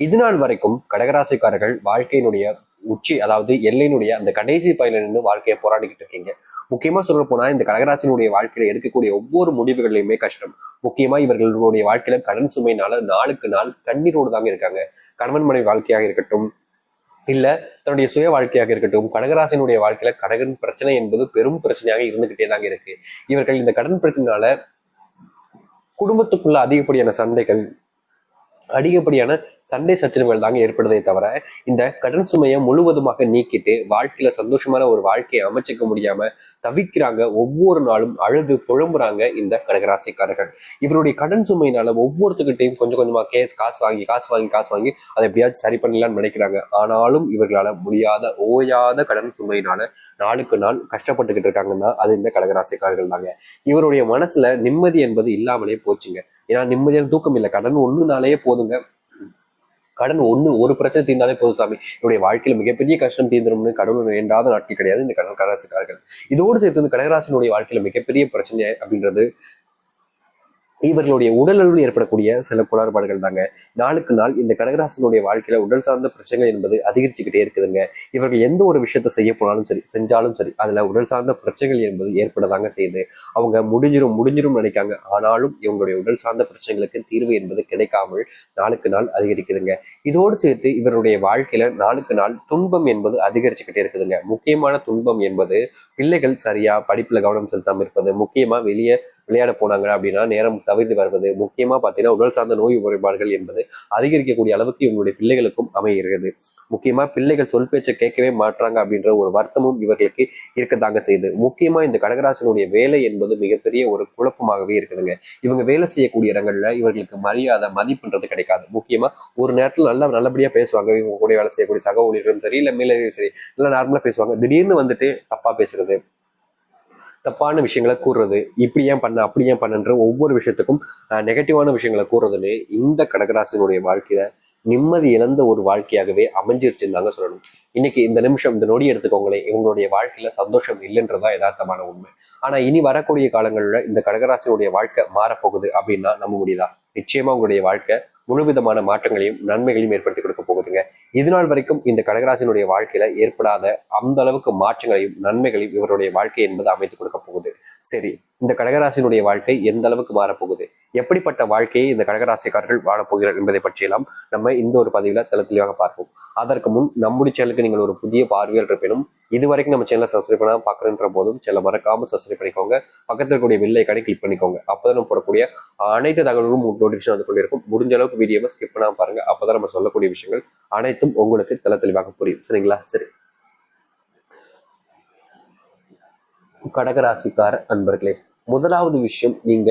இது நாள் வரைக்கும் கடகராசிக்காரர்கள் வாழ்க்கையினுடைய உச்சி, அதாவது எல்லையினுடைய அந்த கடைசி பயில நின்று வாழ்க்கையை போராடிக்கிட்டு இருக்கீங்க. முக்கியமா சொல்ல போனா இந்த கடகராசினுடைய வாழ்க்கையில எடுக்கக்கூடிய ஒவ்வொரு முடிவுகளையுமே கஷ்டம். முக்கியமா இவர்களுடைய வாழ்க்கையில கடன் சுமையினால நாளுக்கு நாள் கண்ணீரோடு தாங்க இருக்காங்க. கணவன் மனைவி வாழ்க்கையாக இருக்கட்டும், இல்ல தன்னுடைய சுய வாழ்க்கையாக இருக்கட்டும், கடகராசினுடைய வாழ்க்கையில கடன் பிரச்சனை என்பது பெரும் பிரச்சனையாக இருந்துகிட்டே தாங்க இருக்கு. இவர்கள் இந்த கடன் பிரச்சனைனால குடும்பத்துக்குள்ள அதிகப்படியான சண்டைகள், அதிகப்படியான சண்டை சச்சரவுகள் தாங்க ஏற்படுதே தவிர இந்த கடன் சுமையை முழுவதுமாக நீக்கிட்டு வாழ்க்கையில சந்தோஷமான ஒரு வாழ்க்கையை அமைச்சிக்க முடியாம தவிக்கிறாங்க. ஒவ்வொரு நாளும் அழுது புழம்புறாங்க இந்த கடகராசிக்காரர்கள். இவருடைய கடன் சுமையினால ஒவ்வொருத்துக்கிட்டையும் கொஞ்சம் கொஞ்சமா காசு வாங்கி அதை எப்படியாச்சும் சரி பண்ணலாம்னு நினைக்கிறாங்க. ஆனாலும் இவர்களால முடியாத ஓயாத கடன் சுமையினால நாளுக்கு நாள் கஷ்டப்பட்டுக்கிட்டு இருக்காங்கன்னா அது இந்த கடகராசிக்காரர்கள் தாங்க. இவருடைய மனசுல நிம்மதி என்பது இல்லாமலே போச்சுங்க. ஏன்னா நிம்மதியான தூக்கம் இல்லை. கடன் ஒண்ணுனாலேயே போதுங்க. கடன் ஒரு பிரச்சனை தீர்ந்தாலே போதும் சாமி, என்னுடைய வாழ்க்கையில மிகப்பெரிய கஷ்டம் தீர்ந்துரும்னு கடவுள் வேண்டாத நாட்கள் கிடையாது இந்த கடகராசிக்காரர்கள். இதோடு சேர்த்து இந்த கடகராசினுடைய வாழ்க்கையில மிகப்பெரிய பிரச்சனை அப்படின்றது இவர்களுடைய உடல் அளவில் ஏற்படக்கூடிய சில குளறுபாடுகள் தாங்க. நாளுக்கு நாள் இந்த கடகராசினுடைய வாழ்க்கையில உடல் சார்ந்த பிரச்சனைகள் என்பது அதிகரிச்சுக்கிட்டே இருக்குதுங்க. இவர்கள் எந்த ஒரு விஷயத்த செய்ய போனாலும் சரி, செஞ்சாலும் சரி, அதுல உடல் சார்ந்த பிரச்சனைகள் என்பது ஏற்படதாங்க செய்யுது. அவங்க முடிஞ்சிரும் நினைக்காங்க. ஆனாலும் இவங்களுடைய உடல் சார்ந்த பிரச்சனைகளுக்கு தீர்வு என்பது கிடைக்காமல் நாளுக்கு நாள் அதிகரிக்குதுங்க. இதோடு சேர்த்து இவருடைய வாழ்க்கையில நாளுக்கு நாள் துன்பம் என்பது அதிகரிச்சுக்கிட்டே இருக்குதுங்க. முக்கியமான துன்பம் என்பது பிள்ளைகள் சரியா படிப்புல கவனம் செலுத்தாம இருப்பது, முக்கியமா வெளியே விளையாட போனாங்க அப்படின்னா நேரம் தவிர்த்து வருவது, முக்கியமா பார்த்தீங்கன்னா உடல் சார்ந்த நோய் குறைபாடுகள் என்பது அதிகரிக்கக்கூடிய அளவுக்கு இவங்களுடைய பிள்ளைகளுக்கும் அமைகிறது. முக்கியமா பிள்ளைகள் சொல் பேச்சை கேட்கவே மாட்டாங்க அப்படின்ற ஒரு வருத்தமும் இவர்களுக்கு இருக்கத்தாங்க செய்யுது. முக்கியமா இந்த கடகராசனுடைய வேலை என்பது மிகப்பெரிய ஒரு குழப்பமாகவே இருக்குதுங்க. இவங்க வேலை செய்யக்கூடிய இடங்கள்ல இவர்களுக்கு மரியாதை மதிப்புன்றது கிடைக்காது. முக்கியமா ஒரு நேரத்தில் நல்லபடியா பேசுவாங்க. இவங்க கூட வேலை செய்யக்கூடிய சக ஊழியர்களும் சரி, இல்ல மேலும் சரி, இல்ல நார்மலா பேசுவாங்க. திடீர்னு வந்துட்டு தப்பா பேசுறது, தப்பான விஷயங்களை கூறுறது, இப்படி ஏன் பண்ண அப்படி ஏன் பண்ணன்ற ஒவ்வொரு விஷயத்துக்கும் நெகட்டிவான விஷயங்களை கூறுறதுன்னு இந்த கடகராசினுடைய வாழ்க்கையில நிம்மதி இழந்த ஒரு வாழ்க்கையாகவே அமைஞ்சிருச்சுன்னு தாங்க சொல்லணும். இன்னைக்கு இந்த நிமிஷம் இந்த நொடி எடுத்துக்கோங்களேன், இவங்களுடைய வாழ்க்கையில சந்தோஷம் இல்லைன்றதா யதார்த்தமான உண்மை. ஆனா இனி வரக்கூடிய காலங்கள்ல இந்த கடகராசினுடைய வாழ்க்கை மாறப்போகுது அப்படின்னா நம்ப முடியுதா? நிச்சயமா உங்களுடைய வாழ்க்கை முழுவிதமான மாற்றங்களையும் நன்மைகளையும் ஏற்படுத்தி கொடுக்க போகுதுங்க. இது நாள் வரைக்கும் இந்த கடகராசினுடைய வாழ்க்கையில ஏற்படாத அந்த அளவுக்கு மாற்றங்களையும் நன்மைகளையும் இவருடைய வாழ்க்கை என்பது அமைத்து கொடுக்க போகுது. சரி, இந்த கடகராசினுடைய வாழ்க்கை எந்த அளவுக்கு மாறப்போகுது, எப்படிப்பட்ட வாழ்க்கையை இந்த கடகராசிக்காரர்கள் வாழப்போகிறார் என்பதை பற்றியெல்லாம் நம்ம இந்த ஒரு பதிவுல தெளிவாக பார்ப்போம். அதற்கு முன் நம்முடைய சேனலுக்கு நீங்கள் ஒரு புதிய பார்வையாளர் இருப்பினும் இதுவரைக்கும் நம்ம சேனலை சப்ஸ்கிரைப் பண்ணாம பார்க்குறன்ற போதும் சேனலை மறக்காம சப்ஸ்கிரைப் பண்ணிக்கோங்க. பக்கத்தில் இருக்கக்கூடிய பெல் ஐகானை கிளிக் பண்ணிக்கோங்க. அப்பதான் நம்ம போடக்கூடிய அனைத்து தகவல்களும் நோட்டிஃபிகேஷன் வந்து கொண்டிருக்கும். முடிஞ்ச அளவுக்கு வீடியோவை ஸ்கிப் பண்ணாம பாருங்க. அப்பதான் நம்ம சொல்லக்கூடிய விஷயங்கள் அனைத்தும் உங்களுக்கு தெளிவாக புரியும். சரிங்களா? சரி, கடகராசிக்கார அன்பர்களே, முதலாவது விஷயம், நீங்க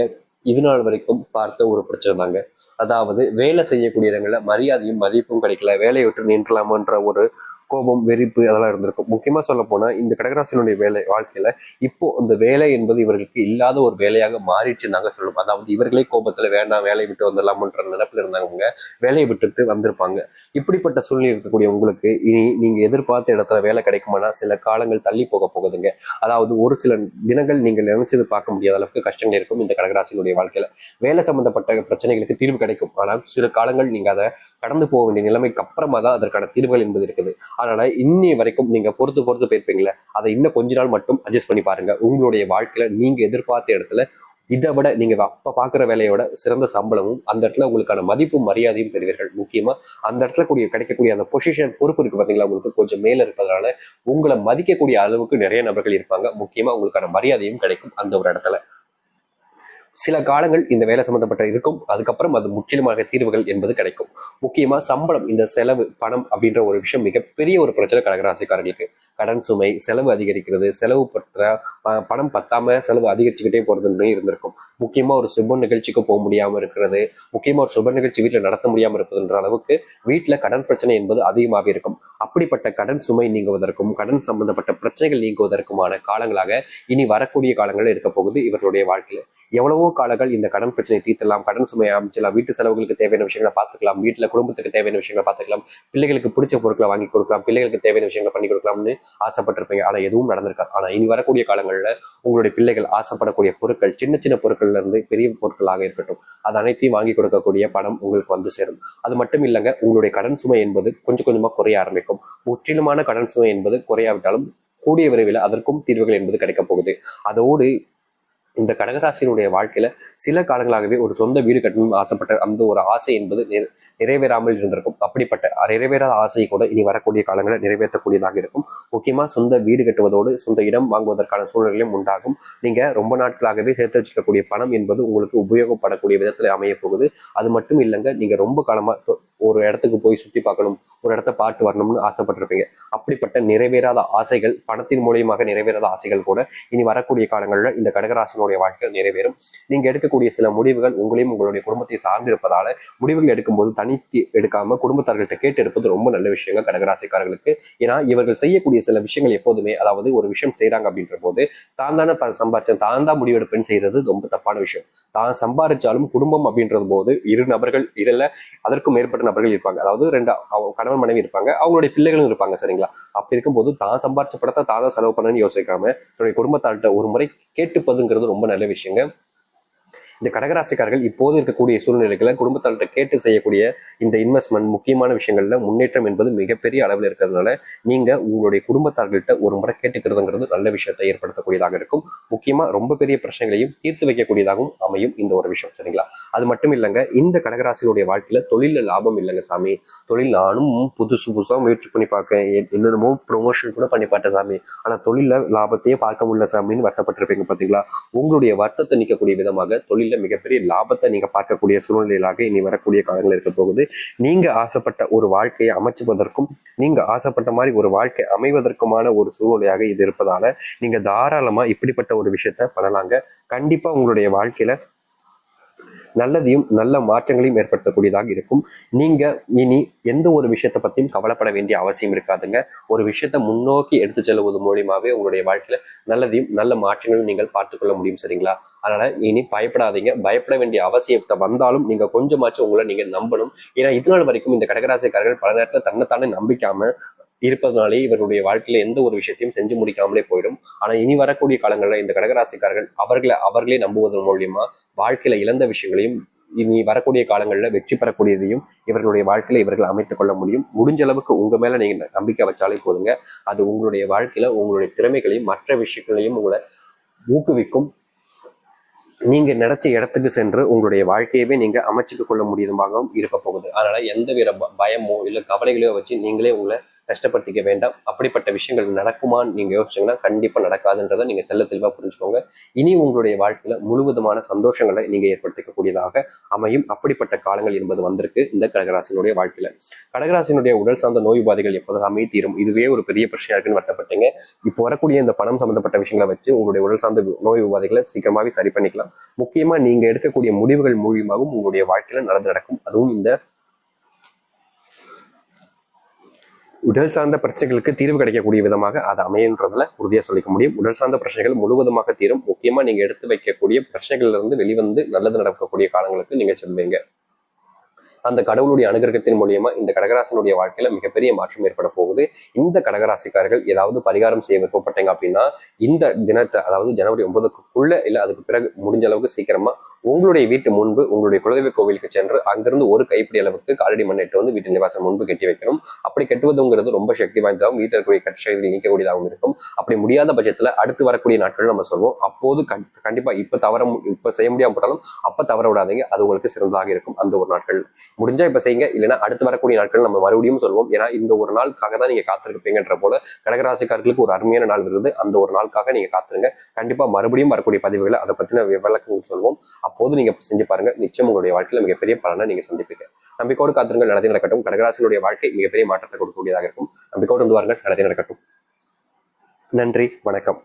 இது நாள் வரைக்கும் பார்த்த ஒரு பிரச்சனை தாங்க. அதாவது வேலை செய்யக்கூடிய இடங்கள்ல மரியாதையும் மதிப்பும் கிடைக்கல, வேலையை விட்டு நின்றலாமன்ற ஒரு கோபம், வெறுப்பு அதெல்லாம் இருந்திருக்கும். முக்கியமா சொல்ல போனா இந்த கடகராசினுடைய வேலை வாழ்க்கையில இப்போ இந்த வேலை என்பது இவர்களுக்கு இல்லாத ஒரு வேலையாக மாறிடுச்சுன்னு சொல்லணும். அதாவது இவர்களே கோபத்துல வேண்டாம் வேலையை விட்டு வந்துடலாமன்ற நினைப்புல இருந்தாங்க, வேலையை விட்டுட்டு வந்திருப்பாங்க. இப்படிப்பட்ட சூழ்நிலை இருக்கக்கூடிய உங்களுக்கு இனி நீங்க எதிர்பார்த்த இடத்துல வேலை கிடைக்குமானா சில காலங்கள் தள்ளி போக போகுதுங்க. அதாவது ஒரு சில தினங்கள் நீங்கள் நினைச்சது பார்க்க முடியாத அளவுக்கு கஷ்டங்கள் இருக்கும் இந்த கடகராசினுடைய வாழ்க்கையில. வேலை சம்பந்தப்பட்ட பிரச்சனைகளுக்கு தீர்வு கிடைக்கும். ஆனால் சில காலங்கள் நீங்க அதை கடந்து போக வேண்டிய நிலைமைக்கு அப்புறமா தான் அதற்கான தீர்வுகள் என்பது இருக்குது. அதனால இன்னி வரைக்கும் நீங்க பொறுத்து போயிருப்பீங்களே, அதை இன்னும் கொஞ்ச நாள் மட்டும் அட்ஜஸ்ட் பண்ணி பாருங்க. உங்களுடைய வாழ்க்கையில நீங்க எதிர்பார்த்த இடத்துல இதை விட நீங்க அப்ப பாக்குற வேலையோட சிறந்த சம்பளமும் அந்த இடத்துல உங்களுக்கான மதிப்பும் மரியாதையும் பெறுவீர்கள். முக்கியமா அந்த இடத்துல கிடைக்கக்கூடிய அந்த பொசிஷன், பொறுப்பு இருக்கு பாத்தீங்களா, உங்களுக்கு கொஞ்சம் மேல இருப்பதனால உங்களை மதிக்கக்கூடிய அளவுக்கு நிறைய நபர்கள் இருப்பாங்க. முக்கியமா உங்களுக்கான மரியாதையும் கிடைக்கும் அந்த ஒரு இடத்துல. சில காலங்கள் இந்த வேலை சம்பந்தப்பட்ட இருக்கும், அதுக்கப்புறம் அது முற்றிலுமாக தீர்வுகள் என்பது கிடைக்கும். முக்கியமா சம்பளம், இந்த செலவு பணம் அப்படின்ற ஒரு விஷயம் மிகப்பெரிய ஒரு பிரச்சனை கடகராசிக்காரர்களுக்கு. கடன் சுமை, செலவு அதிகரிக்கிறது, செலவு பற்ற பணம் பத்தாம செலவு அதிகரிச்சுக்கிட்டே போறதுன்னு இருந்திருக்கும். முக்கியமா ஒரு சுப நிகழ்ச்சிக்கு போக முடியாம இருக்கிறது, முக்கியமா ஒரு சுப நிகழ்ச்சி வீட்டில் நடத்த முடியாம இருப்பதுன்ற அளவுக்கு வீட்டுல கடன் பிரச்சனை என்பது அதிகமாக இருக்கும். அப்படிப்பட்ட கடன் சுமை நீங்குவதற்கும் கடன் சம்பந்தப்பட்ட பிரச்சனைகள் நீங்குவதற்குமான காலங்களாக இனி வரக்கூடிய காலங்கள் இருக்க போகுது இவர்களுடைய வாழ்க்கையில. எவ்வளவோ காலங்கள் இந்த கடன் பிரச்சனை தீர்த்தலாம், கடன் சுமையை அமைச்சலாம், வீட்டு செலவுகளுக்கு தேவையான விஷயங்களை பார்த்துக்கலாம், வீட்டுல குடும்பத்துக்கு தேவையான விஷயங்களை பார்த்துக்கலாம், பிள்ளைகளுக்கு பிடிச்ச பொருட்களை வாங்கி கொடுக்கலாம், பிள்ளைகளுக்கு தேவையான விஷயங்களை பண்ணி கொடுக்கலாம்னு ஆசைப்பட்டிருப்பீங்க. ஆனா எதுவும் நடந்திருக்காது. ஆனா இனி வரக்கூடிய காலங்கள்ல காலங்கள்ல உங்களுடைய பிள்ளைகள் ஆசைப்படக்கூடிய பொருட்கள், சின்ன சின்ன பொருட்கள்ல இருந்து பெரிய பொருட்களாக இருக்கட்டும், அது அனைத்தையும் வாங்கி கொடுக்கக்கூடிய பணம் உங்களுக்கு வந்து சேரும். அது மட்டும் இல்லைங்க, உங்களுடைய கடன் சுமை என்பது கொஞ்சம் கொஞ்சமா குறைய ஆரம்பிக்கும். முற்றிலுமான கடன் சுமை என்பது குறையாவிட்டாலும் கூடிய விரைவில் அதற்கும் தீர்வுகள் என்பது கிடைக்க போகுது. அதோடு இந்த கடகராசியினுடைய வாழ்க்கையில சில காலங்களாகவே ஒரு சொந்த வீடு கட்டணும்னு ஆசைப்பட்ட அந்த ஒரு ஆசை என்பது நிறைவேறாமல் இருந்திருக்கும். அப்படிப்பட்ட நிறைவேறாத ஆசையை கூட இனி வரக்கூடிய காலங்களில் நிறைவேற்றக்கூடியதாக இருக்கும். முக்கியமா சொந்த வீடு கட்டுவதோடு சொந்த இடம் வாங்குவதற்கான சூழ்நிலையும் உண்டாகும். நீங்க ரொம்ப நாட்களாகவே சேர்த்து வச்சிருக்கக்கூடிய பணம் என்பது உங்களுக்கு உபயோகப்படக்கூடிய விதத்துல அமைய போகுது. அது மட்டும் இல்லைங்க, நீங்க ரொம்ப காலமா ஒரு இடத்துக்கு போய் சுத்தி பார்க்கணும், ஒரு இடத்த பார்த்து வரணும்னு ஆசைப்பட்டிருப்பீங்க. அப்படிப்பட்ட நிறைவேறாத ஆசைகள், பணத்தின் மூலியமாக நிறைவேறாத ஆசைகள் கூட இனி வரக்கூடிய காலங்களில் இந்த கடகராசினுடைய வாழ்க்கை நிறைவேறும். நீங்க எடுக்கக்கூடிய சில முடிவுகள் உங்களையும் உங்களுடைய குடும்பத்தை சார்ந்திருப்பதால முடிவுகள் எடுக்கும்போது தனித்து எடுக்காம குடும்பத்தார்கள்ட்ட கேட்டு எடுப்பது ரொம்ப நல்ல விஷயங்க கடகராசிக்காரர்களுக்கு. ஏன்னா இவர்கள் செய்யக்கூடிய சில விஷயங்கள் எப்போதுமே, அதாவது ஒரு விஷயம் செய்யறாங்க அப்படின்ற போது தான் தானே சம்பாரிச்சேன், தான் தான் முடிவெடுப்பேன்னு செய்யறது ரொம்ப தப்பான விஷயம். தான் சம்பாதிச்சாலும் குடும்பம் அப்படின்றது போது இரு நபர்கள் இல்ல அதற்கும் மேற்பட்ட நபர்கள் இருப்பாங்க. அதாவது ரெண்டு கணவன் மனைவி இருப்பாங்க, அவங்களுடைய பிள்ளைகளும் இருப்பாங்க, சரிங்களா? அப்படி இருக்கும்போது தான் சம்பாரிச்ச படத்தை தான் தான் செலவு பண்ணணும்னு யோசிக்காம தன்னுடைய குடும்பத்தார்கிட்ட ஒரு முறை கேட்டுப்பதுங்கிறது ரொம்ப நல்ல விஷயங்க. இந்த கடகராசிக்காரர்கள் இப்போது இருக்கக்கூடிய சூழ்நிலைகளை குடும்பத்தார்கிட்ட கேட்டு செய்யக்கூடிய இந்த இன்வெஸ்ட்மெண்ட் முக்கியமான விஷயங்கள்ல முன்னேற்றம் என்பது மிகப்பெரிய அளவில் இருக்கிறதுனால நீங்க உங்களுடைய குடும்பத்தார்கள்ட்ட ஒரு முறை கேட்டுக்கிறதுங்கிறது நல்ல விஷயத்தை ஏற்படுத்தக்கூடியதாக இருக்கும். முக்கியமா ரொம்ப பெரிய பிரச்சனைகளையும் தீர்த்து வைக்கக்கூடியதாகவும் அமையும் இந்த ஒரு விஷயம், சரிங்களா? அது மட்டும் இல்லைங்க, இந்த கடகராசியுடைய வாழ்க்கையில தொழில லாபம் இல்லைங்க சாமி. தொழில் நானும் புதுசு புதுசா முயற்சி பண்ணி பார்க்கேன், என்னென்னமோ ப்ரொமோஷன் கூட பண்ணி பார்த்தேன் சாமி, ஆனா தொழில லாபத்தையே பார்க்க முடியல சாமின்னு வருத்தப்பட்டிருப்பீங்க. பாத்தீங்களா? உங்களுடைய வருத்தத்தை நீக்கக்கூடிய விதமாக தொழில மிகப்பெரிய லாபத்தை நீங்க பார்க்கக்கூடிய சூழ்நிலையாக இனி வரக்கூடிய காலங்கள் இருக்க போகுது. நீங்க ஆசைப்பட்ட ஒரு வாழ்க்கையை அமைச்சுவதற்கும் நீங்க ஆசைப்பட்ட மாதிரி ஒரு வாழ்க்கை அமைவதற்குமான ஒரு சூழ்நிலையாக இது இருப்பதால நீங்க தாராளமா இப்படிப்பட்ட ஒரு விஷயத்த பண்ணலாங்க. கண்டிப்பா உங்களுடைய வாழ்க்கையில நல்லதையும் நல்ல மாற்றங்களையும் ஏற்படுத்தக்கூடியதாக இருக்கும். நீங்க இனி எந்த ஒரு விஷயத்தை பத்தியும் கவலைப்பட வேண்டிய அவசியம் இருக்காதுங்க. ஒரு விஷயத்தை முன்னோக்கி எடுத்து செல்வது மூலியமாவே உங்களுடைய வாழ்க்கையில நல்லதையும் நல்ல மாற்றங்களையும் நீங்கள் பார்த்துக்கொள்ள முடியும், சரிங்களா? அதனால இனி பயப்படாதீங்க. பயப்பட வேண்டிய அவசியத்தை வந்தாலும் நீங்க கொஞ்சமாச்சும் உங்களை நீங்க நம்பணும். ஏன்னா இதுநாள் வரைக்கும் இந்த கடகராசிக்காரர்கள் பல நேரத்துல தன்னைத்தானே நம்பிக்காம இருப்பதனாலே இவருடைய வாழ்க்கையில எந்த ஒரு விஷயத்தையும் செஞ்சு முடிக்காமலே போயிடும். ஆனா இனி வரக்கூடிய காலங்களில் இந்த கடகராசிக்காரர்கள் அவர்களே நம்புவதன் மூலியமா வாழ்க்கையில இழந்த விஷயங்களையும் இனி வரக்கூடிய காலங்களில் வெற்றி பெறக்கூடியதையும் இவர்களுடைய வாழ்க்கையில இவர்கள் அமைத்துக் கொள்ள முடியும். முடிஞ்ச அளவுக்கு உங்க மேல நீங்க நம்பிக்கை வச்சாலே போதுங்க. அது உங்களுடைய வாழ்க்கையில உங்களுடைய திறமைகளையும் மற்ற விஷயங்களையும் உங்களை ஊக்குவிக்கும். நீங்க நினைச்ச இடத்துக்கு சென்று உங்களுடைய வாழ்க்கையவே நீங்க அமைச்சுக்க கொள்ள முடியுமாகவும் இருக்க போகுது. அதனால எந்த வித பயமோ இல்ல கவலைகளையோ வச்சு நீங்களே உங்களை கஷ்டப்படுத்திக்க வேண்டாம். அப்படிப்பட்ட விஷயங்கள் நடக்குமான்னு நீங்க யோசிச்சீங்கன்னா கண்டிப்பா நடக்காதுன்றதை நீங்க தெளிவா புரிஞ்சுக்கோங்க. இனி உங்களுடைய வாழ்க்கையில முழுவதுமான சந்தோஷங்களை நீங்க ஏற்படுத்திக்கக்கூடியதாக அமையும். அப்படிப்பட்ட காலங்கள் என்பது வந்திருக்கு இந்த கடகராசினுடைய வாழ்க்கையில. கடகராசினுடைய உடல் சார்ந்த நோய் உபாதைகள் எப்போதுமே தீரும். இதுவே ஒரு பெரிய பிரச்சனையா இருக்குன்னு வருத்தப்பட்டீங்க. இப்போ வரக்கூடிய இந்த பணம் சம்பந்தப்பட்ட விஷயங்களை வச்சு உங்களுடைய உடல் சார்ந்த நோய் உபாதைகளை சீக்கிரமாவே சரி பண்ணிக்கலாம். முக்கியமா நீங்க எடுக்கக்கூடிய முடிவுகள் மூலியமாகவும் உங்களுடைய வாழ்க்கையில நல்லது நடக்கும். அதுவும் இந்த உடல் சார்ந்த பிரச்சனைகளுக்கு தீர்வு கிடைக்கக்கூடிய விதமாக அது அமையன்றதுல உறுதியா சொல்லிக்க முடியும். உடல் சார்ந்த பிரச்சனைகள் முழுவதுமாக தீரும். முக்கியமா நீங்க எடுத்து வைக்கக்கூடிய பிரச்சனைகள்ல இருந்து வெளிவந்து நல்லது நடக்கக்கூடிய காலங்களுக்கு நீங்க செல்வீங்க. அந்த கடவுளுடைய அனுகிரகத்தின் மூலியமா இந்த கடகராசனுடைய வாழ்க்கையில மிகப்பெரிய மாற்றம் ஏற்பட போகுது. இந்த கடகராசிக்காரர்கள் ஏதாவது பரிகாரம் செய்ய விருப்பப்பட்டீங்க அப்படின்னா இந்த தினத்தை, அதாவது ஜனவரி 9க்குள்ள இல்ல அதுக்கு பிறகு முடிஞ்ச அளவுக்கு சீக்கிரமா உங்களுடைய வீட்டு முன்பு உங்களுடைய குலதெய்வ கோவிலுக்கு சென்று அங்கிருந்து ஒரு கைப்பிடி அளவுக்கு காலடி மண்ணிட்டு வந்து வீட்டு நிவாசம் முன்பு கட்டி வைக்கணும். அப்படி கட்டுவதுங்கிறது ரொம்ப சக்தி வாய்ந்ததாகவும் வீட்டில் இருக்கக்கூடிய கட்சிகளை நீக்கக்கூடியதாகவும் இருக்கும். அப்படி முடியாத பட்சத்துல அடுத்து வரக்கூடிய நாட்கள் நம்ம சொல்வோம். அப்போது கண்டிப்பா இப்ப செய்ய முடியாம போட்டாலும் அப்ப தவற விடாதீங்க. அது உங்களுக்கு சிறந்ததாக இருக்கும். அந்த ஒரு நாட்கள் முடிஞ்சா இப்ப செய்யுங்க, இல்லைன்னா அடுத்து வரக்கூடிய நாட்கள் நம்ம மறுபடியும் சொல்வோம். ஏன்னா இந்த ஒரு நாளுக்காக தான் நீங்க காத்திருப்பீங்கன்ற போல கடகராசிக்காரர்களுக்கு ஒரு அருமையான நாள் வருது. அந்த ஒரு நாளுக்காக நீங்க காத்துருங்க. கண்டிப்பா மறுபடியும் வரக்கூடிய பதிவுகளை அதை பத்தின விளக்கங்கள் சொல்வோம். அப்போது நீங்க செஞ்சு பாருங்க. நிச்சயம் உங்களுடைய வாழ்க்கையில மிகப்பெரிய பலனை நீங்க சந்திப்பீங்க. நம்பிக்கையோடு காத்திருங்கள். நடத்தி நடக்கட்டும். கடகராசினுடைய வாழ்க்கை மிகப்பெரிய மாற்றத்தை கொடுக்கக்கூடியதாக இருக்கும். நம்பிக்கையோடு வந்து வாருங்கள். நடத்தி நடக்கட்டும். நன்றி, வணக்கம்.